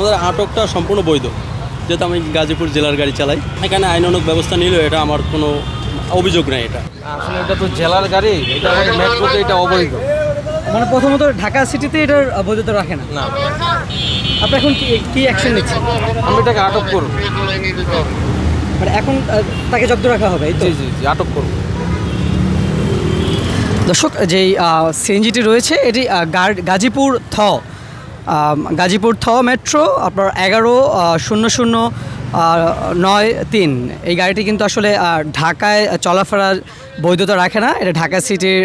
আমাদের আটকটা সম্পূর্ণ বৈধ, যেহেতু আমি গাজীপুর জেলার গাড়ি চালাই। এখানে আইনানুগ ব্যবস্থা নিলেও এটা আমার কোনো অভিযোগ নেই। এটা আসলে এটা তো জেলার গাড়ি, এটা আমাদের মেট্রোতে এটা অবৈধ। মানে প্রথমত ঢাকা সিটিতে এটার বৈধতা রাখে না। না, আপনি এখন কি অ্যাকশন নিচ্ছেন? আমি এটাকে আটক করব। মানে এখন তাকে জব্দ রাখা হবে, এই তো? জি জি জি, আটক করব। দর্শক, যেই সিএনজিটি রয়েছে এটি গাজীপুর থ মেট্রো আপনার 11-00-93 এই গাড়িটি কিন্তু আসলে ঢাকায় চলাফেরার বৈধতা রাখে না। এটা ঢাকা সিটির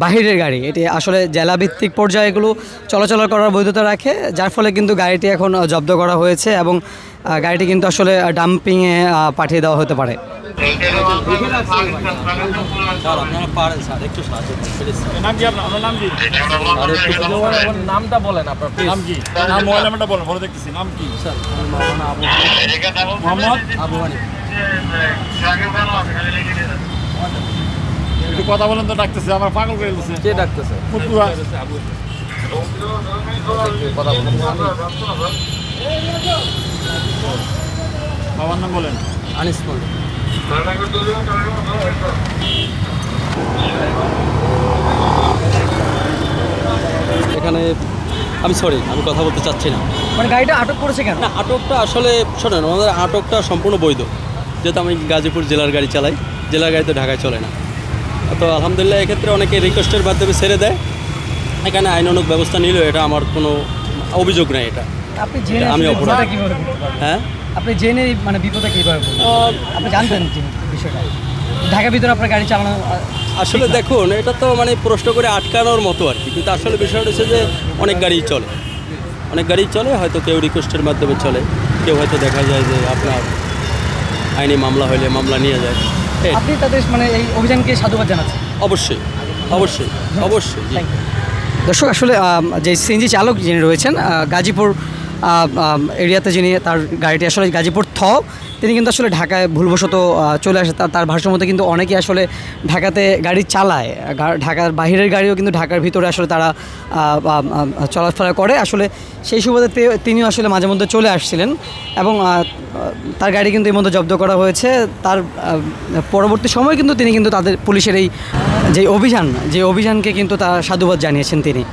বাহিরের গাড়ি। এটি আসলে জেলাভিত্তিক পর্যায়ে এগুলো চলাচল করার বৈধতা রাখে, যার ফলে কিন্তু গাড়িটি এখন জব্দ করা হয়েছে এবং গাড়িটি কিন্তু আসলে ডাম্পিংয়ে পাঠিয়ে দেওয়া হতে পারে। নামটা বলেন আপনার, নাম কি? মোবাইল নাম্বারটা বলেন, বলে দেখতেছি। নাম কি স্যার? মোহাম্মদ আবু হানিফ। একটু কথা বলেন তো, ডাকতেছে আমার, পাগল করে দিচ্ছে। কে ডাকতেছে? মুতুয়া। কথা বলেন। বাবার নাম বলেন। আনিস মল্লিক। এখানে আমি কথা বলতে চাচ্ছি না। মানে গাড়িটা আটক করেছে কেন? না, আটকটা আসলে শোনেন, আমাদের আটকটা সম্পূর্ণ বৈধ, যেহেতু আমি গাজীপুর জেলার গাড়ি চালাই। জেলার গাড়ি তো ঢাকায় চলে না। তো আলহামদুলিল্লাহ এক্ষেত্রে অনেকে রিকোয়েস্টের মাধ্যমে ছেড়ে দেয়। এখানে আইনানুগ ব্যবস্থা নিলেও এটা আমার কোনো অভিযোগ নেই। এটা আপনি জেনে আমি অপরাধ। কিভাবে? হ্যাঁ, আপনি জেনে মানে বিপদে কীভাবে পড়লেন? আপনি জানতেন বিষয়টা? ঢাকার ভিতরে আপনার গাড়ি চালানো আসলে দেখুন, এটা তো মানে প্রশ্ন করে আটকানোর মতো আর কি, কিন্তু আসলে বিষয়টা হচ্ছে যে অনেক গাড়ি চলে, হয়তো কেউ রিকোয়েস্টের মাধ্যমে চলে, কেউ হয়তো দেখা যায় যে আপনার আইনি মামলা হলে মামলা নিয়ে যায়। আপনি তাদের মানে এই অভিযানকে সাধুবাদ জানাচ্ছেন? অবশ্যই। জি। দর্শক, আসলে যে সিএনজি চালক যিনি রয়েছেন গাজীপুর এরিয়াতে, যিনি তার গাড়িটি আসলে গাজীপুর তিনি কিন্তু আসলে ঢাকায় ভুলবশত চলে আসে। তার ভাষ্য মতো কিন্তু অনেকেই আসলে ঢাকাতে গাড়ি চালায়, ঢাকার বাইরের গাড়িও কিন্তু ঢাকার ভিতরে আসলে তারা চলাফেরা করে। আসলে সেই সুবাদে তিনিও আসলে মাঝে মধ্যে চলে আসছিলেন এবং তার গাড়ি কিন্তু এর মধ্যে জব্দ করা হয়েছে। তার পরবর্তী সময় কিন্তু তিনি কিন্তু তাদের পুলিশের এই যে অভিযানকে কিন্তু তার সাধুবাদ জানিয়েছেন তিনি।